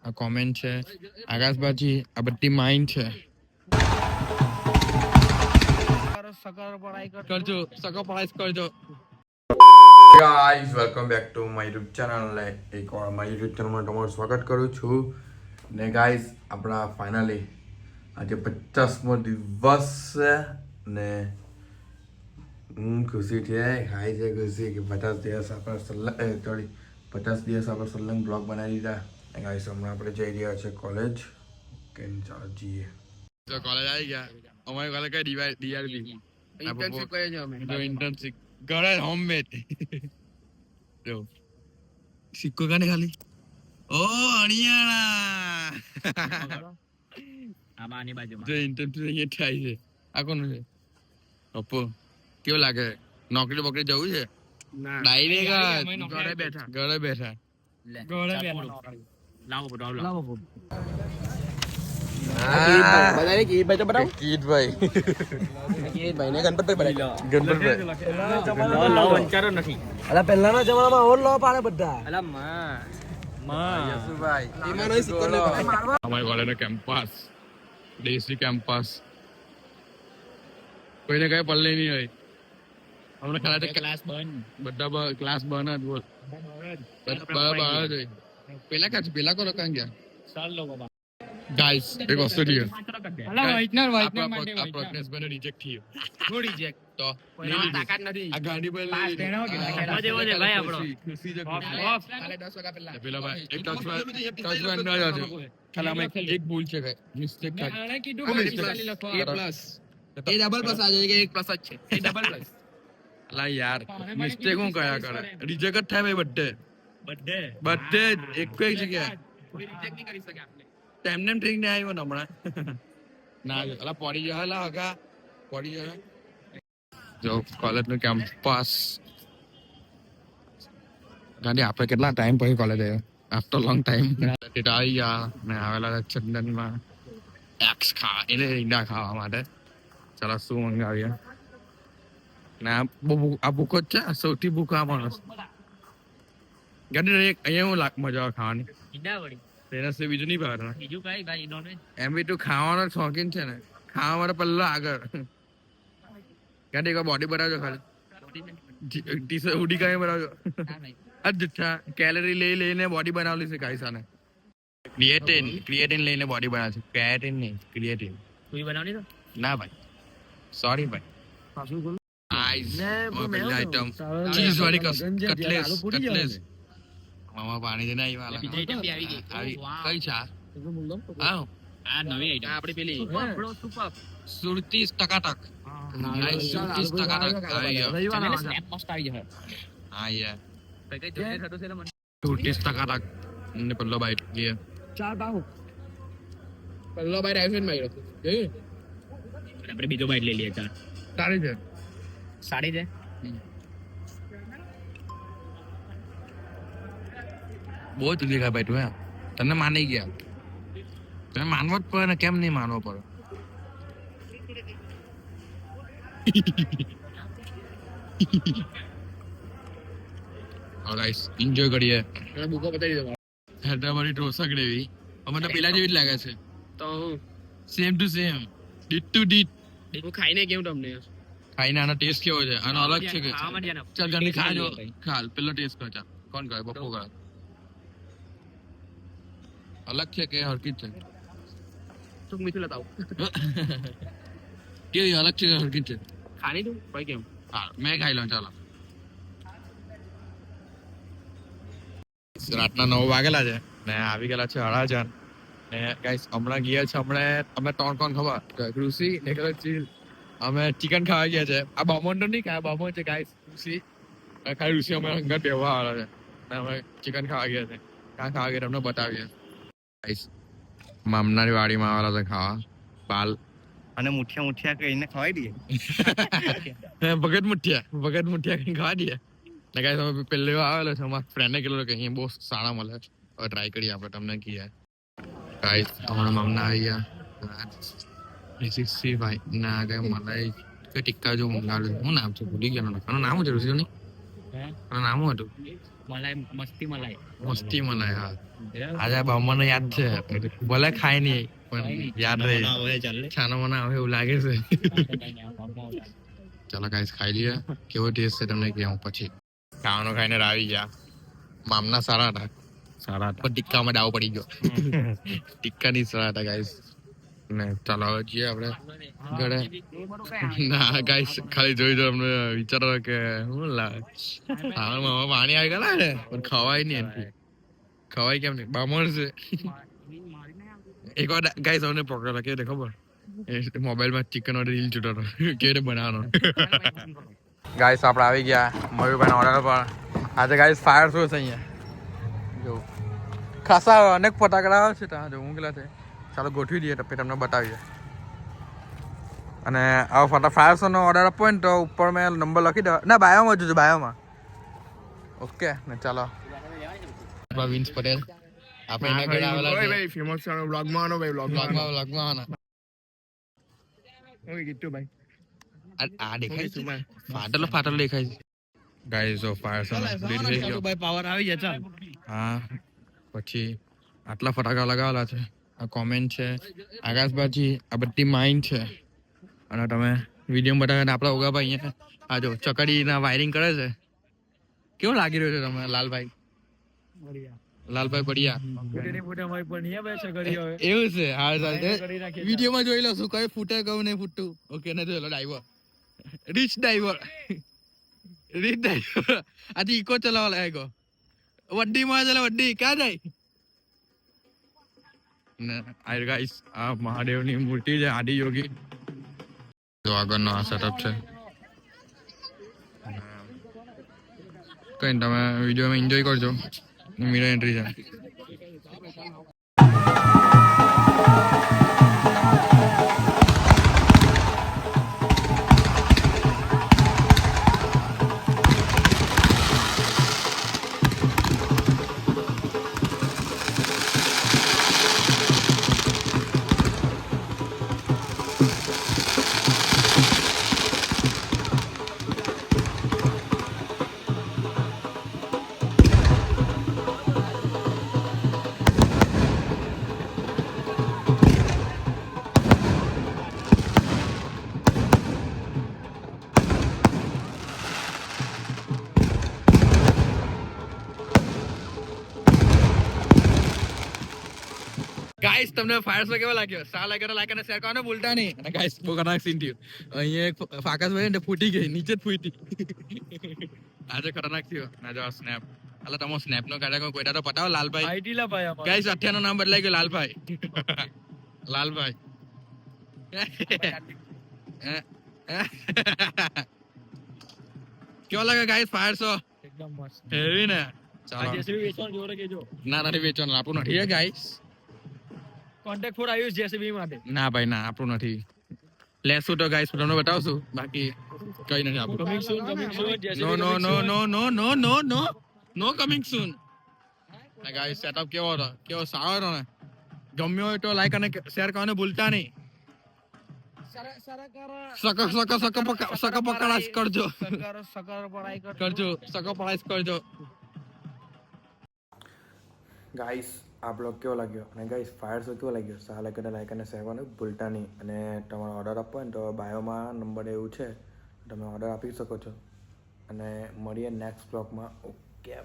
આ કોમેન્ટ છે, આકાશબાજી, આ બધી માઇન્ડ છે. કરજો સકો કરજો. Guys welcome back to my YouTube channel. એકવાર મારી યુટ્યુબ ચેનલમાં તમારું સ્વાગત કરું છું. ને ગાઈઝ આપણા ફાઇનલી આજે 50મો દિવસ છે ને ખુશી છે, ખાઈ છે ખુશી કે 50 દિવસ આપણે 50 દિવસ આપણે સલંગ બ્લોગ બનાવી દીધા. ગાઈઝ હમણાં આપણે જઈ રહ્યા છે કોલેજ. કે ચાલો જઈએ. તો કોલેજ આવી ગયા. અમારી કોલેજ કઈ ડીઆરબી ઇન્ટર્નશિપ કરે છે. અમે જો ઇન્ટર્નશિપ ઘરે હોમમેડ જો સિક્કો કાને ખાલી ઓ અણિયાણા આમાની બાજુમાં જો ઇન્ટર્નશિપ અહીંયા થાય છે. આ કોનું છે? પપ્પો કેવું લાગે? નોકરી બોકરી જવું છે? ડાયરેક્ટ ઘરે બેઠા લાવો દેશી કેમ્પસ કોઈને કઈ પલ્લે નહીં હોય. હમણાં ખાલી બધા ક્લાસ બંધ જ બોલ. પેલા કોણ કાં ગયા? ગાઈસ એક વસ્તુ થયું. પ્રજ્ઞેશભાઈ રિજેક્ટ થયું. નો રિજેક્ટ તો તાકાત નથી. આ ગાડી પર ભાઈ આપણો ખુશી જ કાલે 10 વાગ્યા પહેલા પેલા ભાઈ એક ટચ ન જાજો. ખાલી અમે એક ભૂલ છે કે મિસ્ટેક ખાલી કીધું A plus A double plus આ જાય કે એક પ્લસ જ છે. એ ડબલ પ્લસ અલા યાર મિસ્ટેક હું કયા કરે રિજેક્ટ જ થાય ભાઈ. બધે એક જ જગ્યા કોઈ રિજેક્ટ નહીં કરી શકે આપણે. તેમને ટ્રેક ને આવ્યો ને હમણાં ના અલા પડી જલા હગા પડી જાય. જો કોલેજ નું કેમ્પસ ગાડી આપણે કેટલા ટાઈમ પછી કોલેજ આવ્યો આફ્ટર લોંગ ટાઈમ. આવી ગયા ને આવેલા ચંદનમાં એક્સ ખાવા એટલે ઈંડા ખાવા માટે. ચાલો શું મંગાવ્યા ને આ ભૂખો જ છે સૌથી ભૂખા માણસ ગાડી. અહીંયા હું મજા આવે ખાવાની ઈંડા વળી તેના બીજું નહીં ભાવે. બીજું કઈ ભાઈ નોનવેજ એમ બી તું ખાવાનો શોખીન છે ને. ખાવા માટે પહેલા આગળ ક્યાં એક બોડી બનાવજો ખાલી ટી-શર્ટ હુડી કાંઈ બનાવજો. અચ્છા કેલરી લઈને બોડી બનાવેલી છે કાંઈ સાને. ક્રિએટિન લઈને બોડી બનાવે છે. ક્રિએટિન નહીં ક્રિએટિન તું બનાવની તો ના ભાઈ સોરી ભાઈ. આઈસ પહેલી આઈટમ ચીઝ વાળી કટલેસ મામા પાણી દે નહીં વાલા બીજી આઈટમ બી આવી ગઈ. કઈ છે આ નવી આઈટમ આપણી પેલી સુરતી ટકાટક. સુરતી ટકાટક આવી ગયો. સ્નેપ મસ્ત આવી ગયો. હા યાર કઈ જોડે થતો છે મને સુરતી ટકાટક ને પહેલો બાઈટ ગયા. ચાર બાહુ પહેલો બાઈટ આવ્યો ને માર્યો જોયું. આપણે બીજો બાઈટ લઈ લઈએ. ચાર સાડી છે બહુ જ દેખા ભાઈ તું. તને માની ગયા તમે માનવો જ પડે ને. કેમ નહીં માનવો પડે? એન્જોય કરીએ. બુકો બતાવી દો. હૈદરાબાદી ઢોસા ગ્રેવી અમે તો પેલા જેવી જ લાગે છે. તો same to same ditto to ditto. હું ખાઈને કેવું તમને ખાઈને આનો ટેસ્ટ કેવો છે? આનો અલગ છે કે ચાલ જલ્દી ખાજો. ખાલ પેલો ટેસ્ટ કર. ચાલ કોણ કરે? પપ્પો કરે. અલગ છે કે હરકત છે? તું મીઠું લતાવ કેવી અલગ છે કે હરકત છે? ખાની તું ભાઈ કેમ? હા મેં ખાઈ લઉં. ચાલો રાતના 9 વાગેલા છે ને આવી ગયેલા છે અડાજણ ને ગાઈસ હમણાં ગયા છે. હમણાં અમે કોણ ખબર કૃષિ ને ચીલ અમે ચિકન ખાવા ગયા છે. આ બામણ તો નહીં ખાય બામણ છે ગાઈસ. કૃષિ ખાલી ઋષિ અમે હંગા બેહવા વાળા છે ને અમે ચિકન ખાવા ગયા છે. ક્યાં ખાવા ગયા તમને બતાવીએ. મામનાની વાડીમાં આવેલા છે ખાવા પાલ અને મુઠિયા કહીને ખવાઈ દઈએ. ભગત મુઠિયા કહીને ખવા દઈએ ને ગાઈસ અમે પહેલી વાર આવેલો છે. અમારા ફ્રેન્ડને કીધું કે અહીંયા બહુ સારા મળે. હવે ટ્રાય કરીએ આપણે. તમને કહીએ ગાઈસ હમણાં મામના આવી ગયા ભાઈ ના કઈ મલાઈ ટિક્કા જો મંગાવ્યું. શું નામ છે? ભૂલી ગયો. નામ છે ઋષિ નહીં એનું નામ શું હતું? મલાઈ મસ્તી મલાઈ. મસ્તી મલાઈ. હા, આજે મને યાદ છે, ભલે ખાય નહીં પણ યાદ રહે. છાનો મને આવે એવું લાગે છે. ચાલો ગાઈસ ખાઈ લઈએ. કેવો ટેસ્ટ છે તમને કહું પછી. ખાવાનું ખાઈને આવી ગયા. મામના સારા હતા. પણ ટિક્કામાં ડાવ પડી ગયો. ટિક્કાની સારા હતા ગાઈસ. ને ચાલો હવે જઈએ આપણે ઘરે. ના ગાઈસ ખાલી જોઈ જો અમને વિચારો કે શું લાવે. હા પાણી આવી ગયા ને પણ ખવાય નહીં એનાથી. ખવાય કેમ નહીં? બામણ છે. એક વાર ગાઈસ અમને પકડેલા કે ખબર મોબાઈલમાં ચિકન વાળી રીલ જોતો હતો કેવી રીતે બનાવવાનો. ગાઈસ આપણે આવી ગયા મયુરભાઈના ઓર્ડર પર. આજે ગાઈસ ફાયર શો છે અહીંયા. જો ખાસા અનેક ફટાકડા છે ત્યાં જો ઊંઘલા છે. ચાલો ગોઠવી દઈએ તો તમને બતાવીએ. અને આવો ફાયર શોનો ઓર્ડર આપવો ને તો ઉપર મેં નંબર લખી દો. ના બાયોમાં જોજો બાયોમાં. ઓકે ને ચાલો. વિન્સ પટેલ આપણે એના ઘરે આવેલા છે. ભાઈ ફેમસ છે વ્લોગમાં આનો ભાઈ વ્લોગમાં આના. ઓય ગીતુ ભાઈ આ દેખાય છે ફાટલો દેખાય છે. Guys of fire so lead થઈ ગયો ભાઈ પાવર આવી જાય ચાલ. હા પછી આટલા ફટાકા લગાવેલા છે. આ કોમેન્ટ છે આકાશબાજી આ બધી માઇન્ડ છે. અને તમે વિડીયો બતાવે આપણા ઓગાભાઈ અહીંયા આ જો ચકડીના વાયરિંગ કરે છે. કેવું લાગી રહ્યું છે તમે લાલભાઈ? લાલભાઈ બઢિયા. એવું છે હા વિડીયોમાં જોઈ લો શું કઈ ફૂટે કહું નહીં ફૂટતું. ઓકે ને જોઈ લો ડાઈવર રીચ ડાઈવર આજે ઇકો ચલાવવા લાગ્યો. વડ્ડી માં ચાલે વડ્ડી ક્યાં જાય ને આ ગાઈસ આ મહાદેવની મૂર્તિ છે આદિ યોગી. જો આગળનો આ સેટઅપ છે. કઈ તમે વિડીયોમાં એન્જોય કરજો. મીરા એન્ટ્રી છે. ગાઈસ તમને ફાયર શો કેવો લાગ્યો? સા લાગ્યો લાઈક અને શેર કરવાનો ભૂલતા નહીં. અને ગાઈસ બહુ ખતરનાક સીન થયું. અહીંયા એક ફાકસ ભાઈ ને ફૂટી ગઈ નીચે જ ફૂટી. આજે ખતરનાક થયો. ના જો સ્નેપ અલા તમો સ્નેપ નો કાઢા કોઈ તો પટાવો લાલભાઈ આઈડી લા ભાઈ અમાર ગાઈસ અઠ્યાનું નામ બદલાઈ ગયું લાલભાઈ. લાલભાઈ કેવો લાગે ગાઈસ ફાયર શો? એકદમ મસ્ત હેવી ને. ચાલો જેસીબી વેચવાનું જોરે કેજો. ના નથી વેચવાનું આપણું નથી hey guys. Contact for Ayush JCB માટે. ના ભાઈ ના આપણું નથી. લેશું તો ગાઈસ તમને બતાવશું બાકી કઈ નથી આપણું. કમિંગ સૂન નો નો નો નો નો નો નો નો નો કમિંગ સૂન. ના ગાઈસ સેટઅપ કેવો હતો? કેવો સારો હતો ને? ગમ્યો હોય તો લાઈક અને શેર કરવાનું ભૂલતા નહીં. સક પકડાશ કરજો. કરજો. ગાઈસ આ બ્લોગ કેવો લાગ્યો અને ગાઈસ ફાયર શો કેવો લાગ્યો? સારા લાગે લાઈક અને શેર કરવાનું ભૂલતા નહીં. અને તમારો ઓર્ડર આપવો હોય ને તો બાયોમાં નંબર એવું છે તમે ઓર્ડર આપી શકો છો. અને મળીએ નેક્સ્ટ બ્લોગમાં. ઓકે.